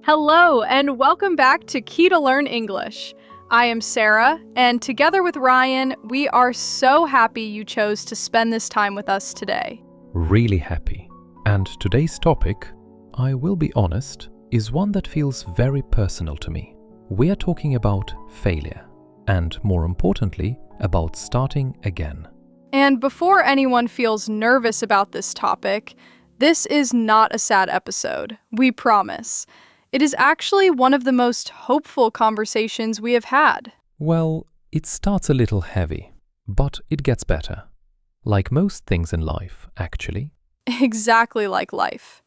Hello, and welcome back to Key to Learn English. I am Sarah, and together with Ryan, we are so happy you chose to spend this time with us today. Really happy. And today's topic, I will be honest, is one that feels very personal to me. We are talking about failure, and more importantly, about starting again. And before anyone feels nervous about this topic, this is not a sad episode, we promise. It is actually one of the most hopeful conversations we have had. Well, it starts a little heavy, but it gets better. Like most things in life, actually. Exactly like life.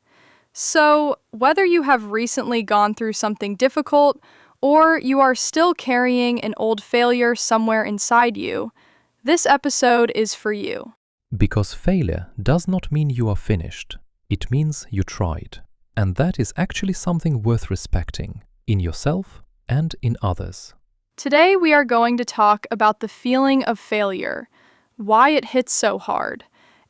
So, whether you have recently gone through something difficult or you are still carrying an old failure somewhere inside you, this episode is for you. Because failure does not mean you are finished. It means you tried. And that is actually something worth respecting in yourself and in others. Today we are going to talk about the feeling of failure, why it hits so hard,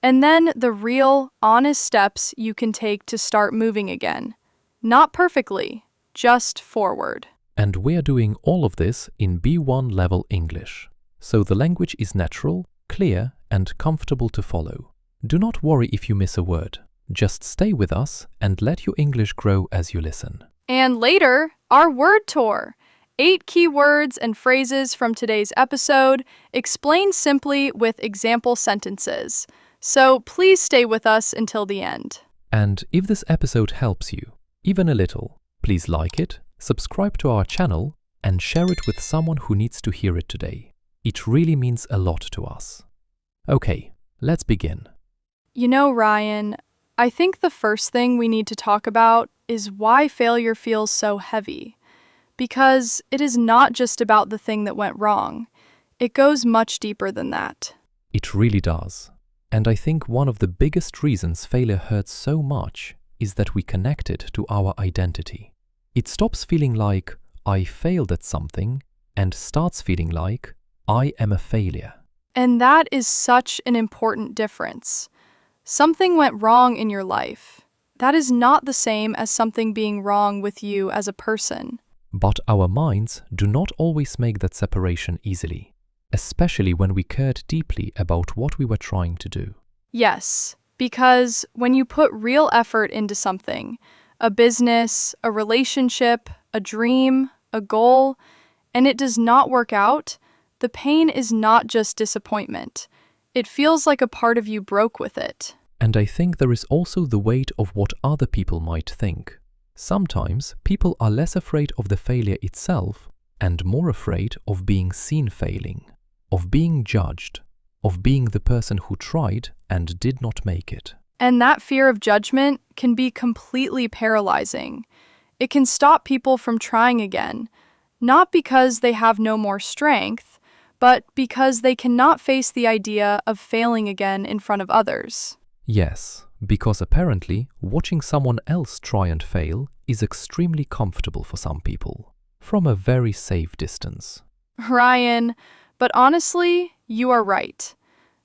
and then the real, honest steps you can take to start moving again. Not perfectly, just forward. And we are doing all of this in B1 level English. So the language is natural, clear, and comfortable to follow. Do not worry if you miss a word. Just stay with us and let your English grow as you listen. And later, our word tour. 8 key words and phrases from today's episode, explained simply with example sentences. So please stay with us until the end. And if this episode helps you, even a little, please like it, subscribe to our channel, and share it with someone who needs to hear it today. It really means a lot to us. Okay, let's begin. You know, Ryan, I think the first thing we need to talk about is why failure feels so heavy. Because it is not just about the thing that went wrong. It goes much deeper than that. It really does. And I think one of the biggest reasons failure hurts so much is that we connect it to our identity. It stops feeling like I failed at something and starts feeling like I am a failure. And that is such an important difference. Something went wrong in your life. That is not the same as something being wrong with you as a person. But our minds do not always make that separation easily, especially when we cared deeply about what we were trying to do. Yes, because when you put real effort into something, a business, a relationship, a dream, a goal, and it does not work out, the pain is not just disappointment. It feels like a part of you broke with it. And I think there is also the weight of what other people might think. Sometimes people are less afraid of the failure itself and more afraid of being seen failing, of being judged, of being the person who tried and did not make it. And that fear of judgment can be completely paralyzing. It can stop people from trying again, not because they have no more strength, but because they cannot face the idea of failing again in front of others. Yes, because apparently watching someone else try and fail is extremely comfortable for some people, from a very safe distance. Ryan, but honestly, you are right.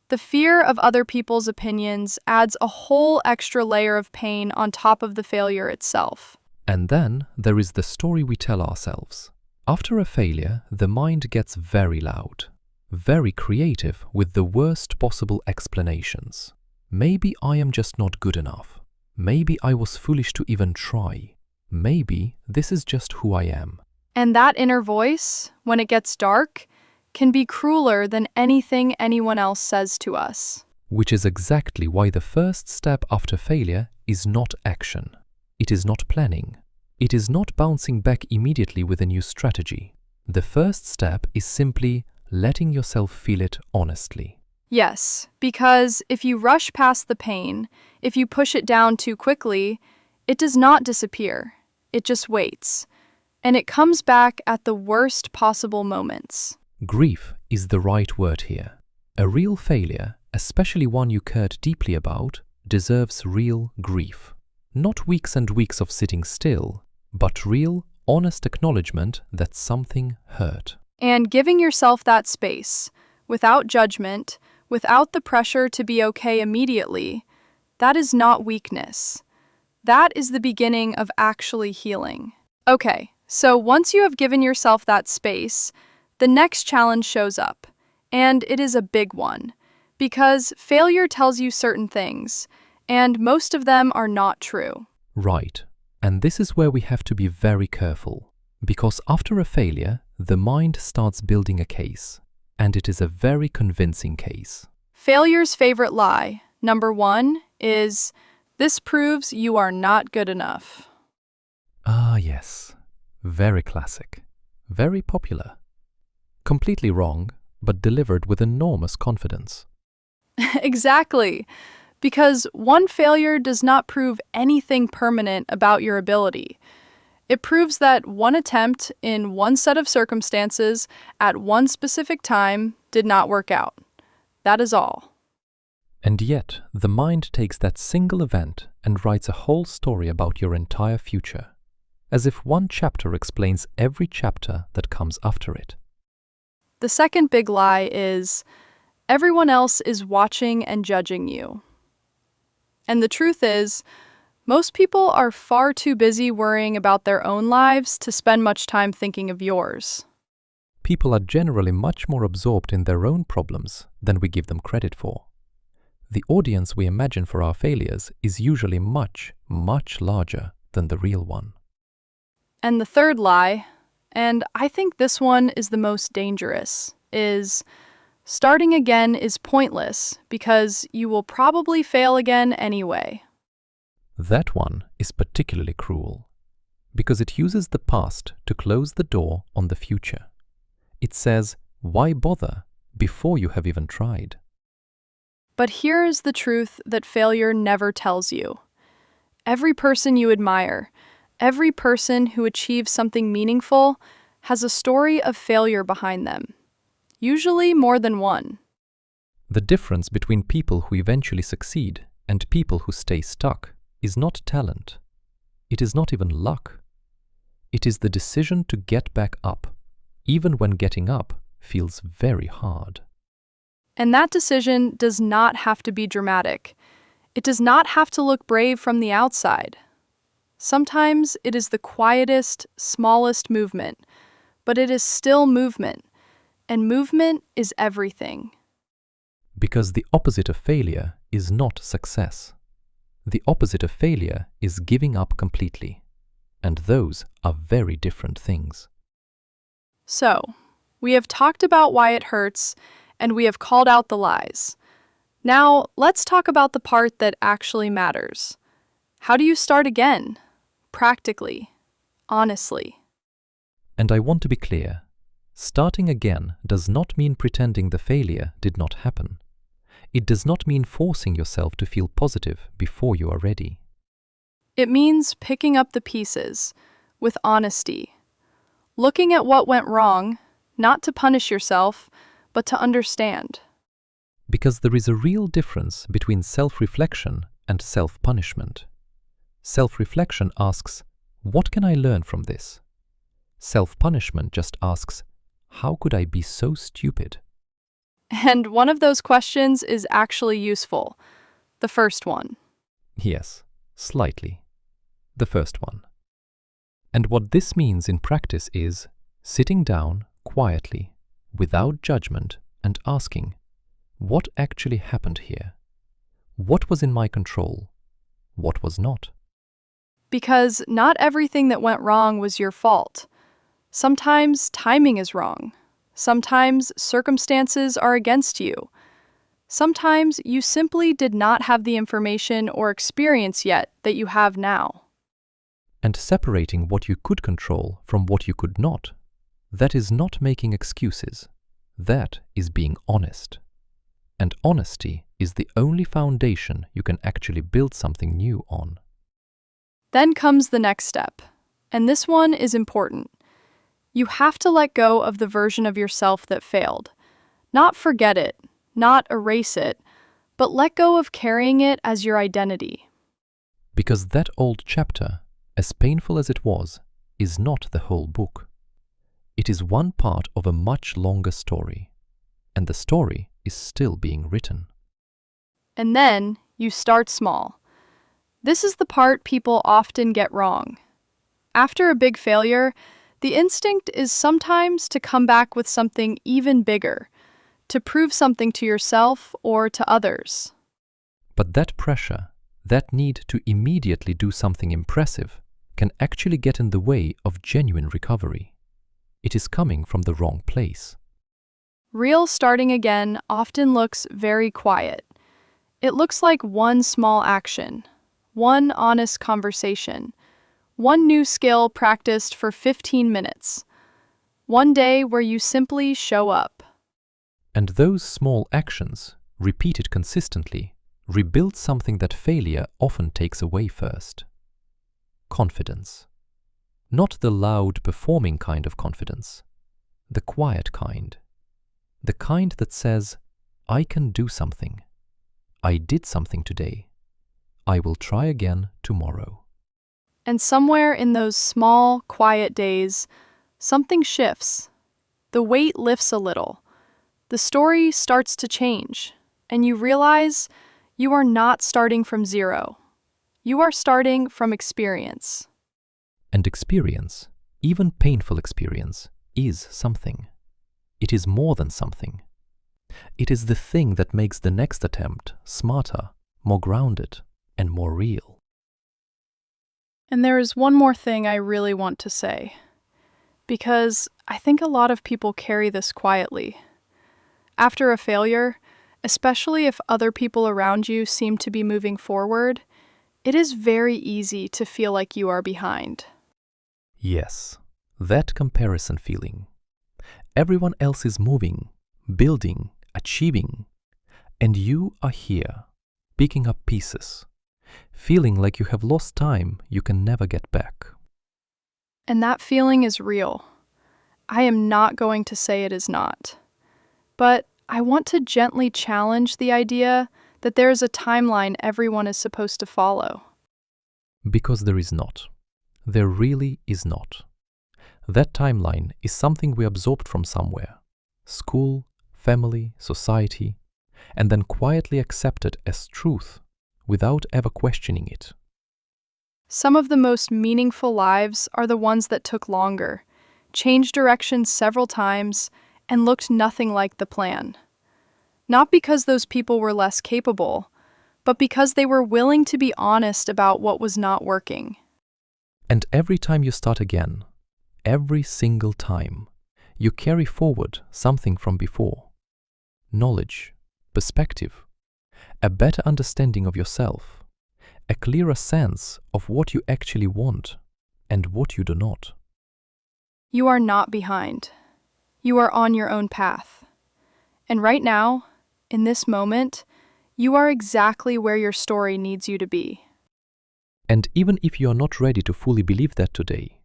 The fear of other people's opinions adds a whole extra layer of pain on top of the failure itself. And then there is the story we tell ourselves. After a failure, the mind gets very loud, very creative with the worst possible explanations. Maybe I am just not good enough. Maybe I was foolish to even try. Maybe this is just who I am. And that inner voice, when it gets dark, can be crueler than anything anyone else says to us. Which is exactly why the first step after failure is not action. It is not planning. It is not bouncing back immediately with a new strategy. The first step is simply letting yourself feel it honestly. Yes, because if you rush past the pain, if you push it down too quickly, it does not disappear. It just waits. And it comes back at the worst possible moments. Grief is the right word here. A real failure, especially one you cared deeply about, deserves real grief. Not weeks and weeks of sitting still, but real, honest acknowledgement that something hurt. And giving yourself that space, without judgment, without the pressure to be okay immediately, that is not weakness. That is the beginning of actually healing. Okay, so once you have given yourself that space, the next challenge shows up. And it is a big one. Because failure tells you certain things, and most of them are not true. Right. And this is where we have to be very careful. Because after a failure, the mind starts building a case. And it is a very convincing case. Failure's favorite lie, number one, is this proves you are not good enough. Ah, yes. Very classic. Very popular. Completely wrong, but delivered with enormous confidence. Exactly. Because one failure does not prove anything permanent about your ability. It proves that one attempt in one set of circumstances at one specific time did not work out. That is all. And yet, the mind takes that single event and writes a whole story about your entire future, as if one chapter explains every chapter that comes after it. The second big lie is everyone else is watching and judging you. And the truth is, most people are far too busy worrying about their own lives to spend much time thinking of yours. People are generally much more absorbed in their own problems than we give them credit for. The audience we imagine for our failures is usually much, much larger than the real one. And the third lie, and I think this one is the most dangerous, is starting again is pointless because you will probably fail again anyway. That one is particularly cruel because it uses the past to close the door on the future. It says, why bother before you have even tried? But here is the truth that failure never tells you. Every person you admire, every person who achieves something meaningful, has a story of failure behind them, usually more than one. The difference between people who eventually succeed and people who stay stuck is not talent. It is not even luck. It is the decision to get back up, even when getting up feels very hard. And that decision does not have to be dramatic. It does not have to look brave from the outside. Sometimes it is the quietest, smallest movement, but it is still movement, and movement is everything. Because the opposite of failure is not success. The opposite of failure is giving up completely, and those are very different things. So, we have talked about why it hurts, and we have called out the lies. Now, let's talk about the part that actually matters. How do you start again? Practically. Honestly. And I want to be clear, starting again does not mean pretending the failure did not happen. It does not mean forcing yourself to feel positive before you are ready. It means picking up the pieces with honesty. Looking at what went wrong, not to punish yourself, but to understand. Because there is a real difference between self-reflection and self-punishment. Self-reflection asks, what can I learn from this? Self-punishment just asks, how could I be so stupid? And one of those questions is actually useful. The first one. Yes, slightly. The first one. And what this means in practice is sitting down quietly, without judgment, and asking, what actually happened here? What was in my control? What was not? Because not everything that went wrong was your fault. Sometimes timing is wrong. Sometimes circumstances are against you. Sometimes you simply did not have the information or experience yet that you have now. And separating what you could control from what you could not, that is not making excuses. That is being honest. And honesty is the only foundation you can actually build something new on. Then comes the next step, and this one is important. You have to let go of the version of yourself that failed. Not forget it, not erase it, but let go of carrying it as your identity. Because that old chapter, as painful as it was, is not the whole book. It is one part of a much longer story, and the story is still being written. And then you start small. This is the part people often get wrong. After a big failure, the instinct is sometimes to come back with something even bigger, to prove something to yourself or to others. But that pressure, that need to immediately do something impressive, can actually get in the way of genuine recovery. It is coming from the wrong place. Real starting again often looks very quiet. It looks like one small action, one honest conversation, one new skill practiced for 15 minutes, one day where you simply show up. And those small actions, repeated consistently, rebuild something that failure often takes away first. Confidence. Not the loud performing kind of confidence, the quiet kind. The kind that says, I can do something. I did something today. I will try again tomorrow. And somewhere in those small, quiet days, something shifts. The weight lifts a little. The story starts to change, and you realize you are not starting from zero. You are starting from experience. And experience, even painful experience, is something. It is more than something. It is the thing that makes the next attempt smarter, more grounded, and more real. And there is one more thing I really want to say, because I think a lot of people carry this quietly. After a failure, especially if other people around you seem to be moving forward, it is very easy to feel like you are behind. Yes, that comparison feeling. Everyone else is moving, building, achieving, and you are here, picking up pieces, feeling like you have lost time you can never get back. And that feeling is real. I am not going to say it is not. But I want to gently challenge the idea that there is a timeline everyone is supposed to follow. Because there is not. There really is not. That timeline is something we absorbed from somewhere. School, family, society, and then quietly accepted as truth without ever questioning it. Some of the most meaningful lives are the ones that took longer, changed directions several times, and looked nothing like the plan. Not because those people were less capable, but because they were willing to be honest about what was not working. And every time you start again, every single time, you carry forward something from before. Knowledge, perspective, a better understanding of yourself, a clearer sense of what you actually want and what you do not. You are not behind. You are on your own path. And right now, in this moment, you are exactly where your story needs you to be. And even if you are not ready to fully believe that today,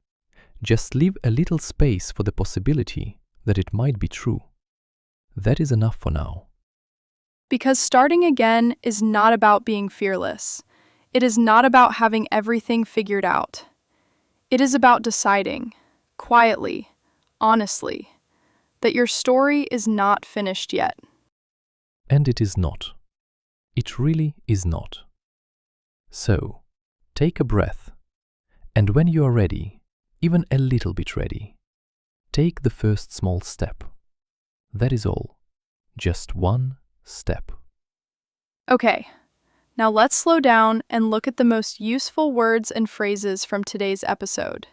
just leave a little space for the possibility that it might be true. That is enough for now. Because starting again is not about being fearless. It is not about having everything figured out. It is about deciding, quietly, honestly, that your story is not finished yet. And it is not. It really is not. So, take a breath, and when you are ready, even a little bit ready, take the first small step. That is all. Just one step. Okay, now let's slow down and look at the most useful words and phrases from today's episode.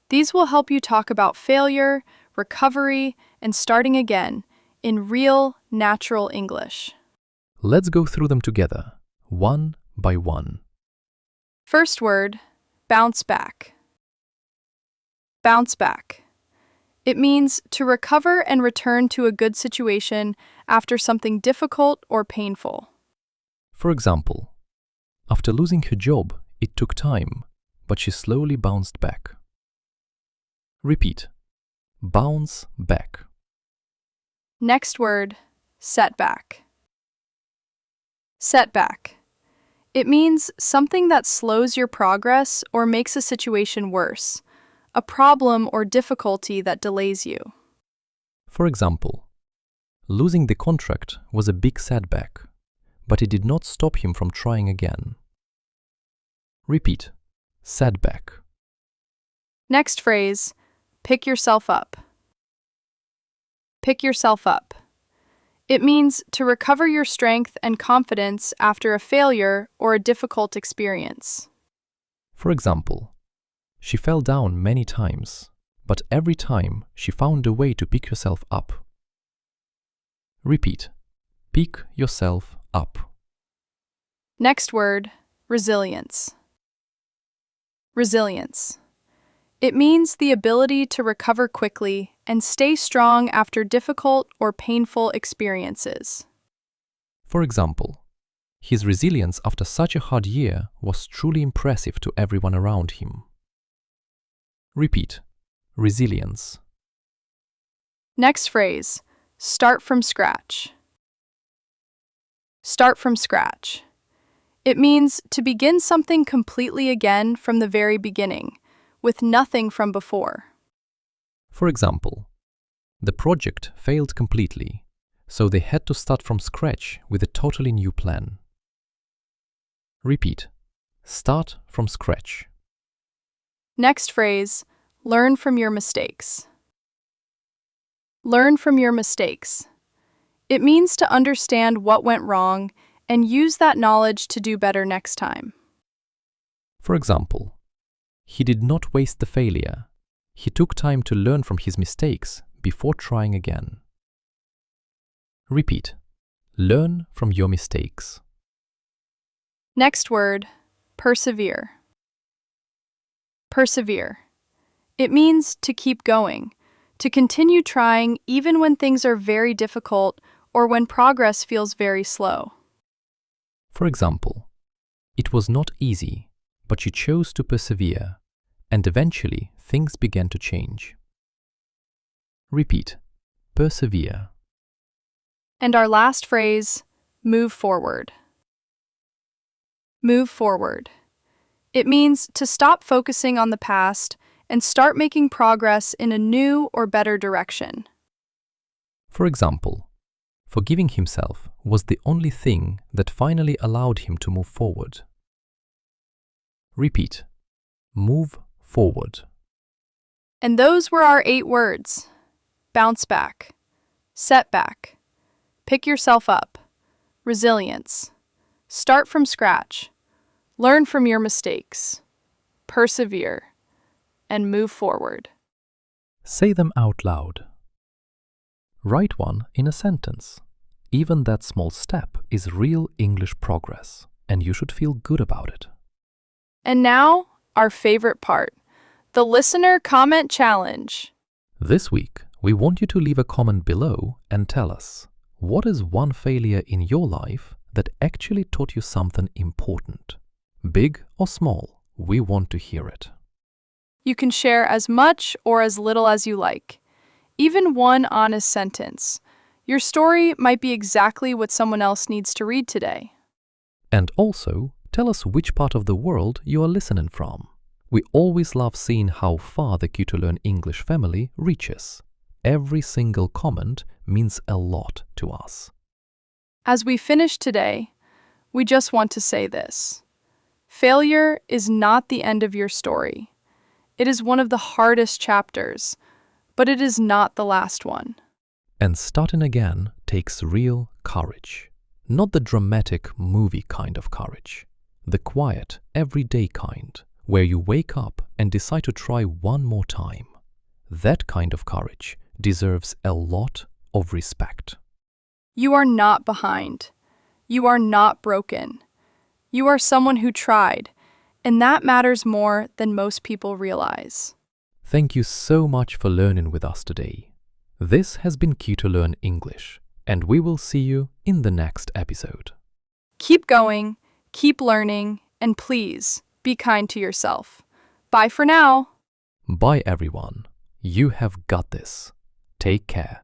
These will help you talk about failure, recovery, and starting again in real, natural English. Let's go through them together, one by one. First word, bounce back. Bounce back. It means to recover and return to a good situation after something difficult or painful. For example, after losing her job, it took time, but she slowly bounced back. Repeat. Bounce back. Next word, setback. Setback. It means something that slows your progress or makes a situation worse, a problem or difficulty that delays you. For example, losing the contract was a big setback, but it did not stop him from trying again. Repeat. Setback. Next phrase, pick yourself up. Pick yourself up. It means to recover your strength and confidence after a failure or a difficult experience. For example, she fell down many times, but every time she found a way to pick herself up. Repeat. Pick yourself up. Next word, resilience. Resilience. It means the ability to recover quickly and stay strong after difficult or painful experiences. For example, his resilience after such a hard year was truly impressive to everyone around him. Repeat. Resilience. Next phrase, start from scratch. Start from scratch. It means to begin something completely again from the very beginning, with nothing from before. For example, the project failed completely, so they had to start from scratch with a totally new plan. Repeat. Start from scratch. Next phrase, learn from your mistakes. Learn from your mistakes. It means to understand what went wrong and use that knowledge to do better next time. For example, he did not waste the failure. He took time to learn from his mistakes before trying again. Repeat. Learn from your mistakes. Next word, persevere. Persevere. It means to keep going, to continue trying even when things are very difficult or when progress feels very slow. For example, it was not easy, but she chose to persevere, and eventually things began to change. Repeat. Persevere. And our last phrase, move forward. Move forward. It means to stop focusing on the past and start making progress in a new or better direction. For example, forgiving himself was the only thing that finally allowed him to move forward. Repeat. Move forward. And those were our 8 words. Bounce back, setback, pick yourself up, resilience, start from scratch, learn from your mistakes, persevere, and move forward. Say them out loud. Write one in a sentence. Even that small step is real English progress, and you should feel good about it. And now, our favorite part, the listener comment challenge. This week, we want you to leave a comment below and tell us, what is one failure in your life that actually taught you something important? Big or small, we want to hear it. You can share as much or as little as you like. Even one honest sentence. Your story might be exactly what someone else needs to read today. And also, tell us which part of the world you are listening from. We always love seeing how far the Key to Learn English family reaches. Every single comment means a lot to us. As we finish today, we just want to say this. Failure is not the end of your story. It is one of the hardest chapters, but it is not the last one. And starting again takes real courage. Not the dramatic movie kind of courage. The quiet, everyday kind, where you wake up and decide to try one more time. That kind of courage deserves a lot of respect. You are not behind. You are not broken. You are someone who tried, and that matters more than most people realize. Thank you so much for learning with us today. This has been Key to Learn English, and we will see you in the next episode. Keep going, keep learning, and please be kind to yourself. Bye for now. Bye everyone. You have got this. Take care.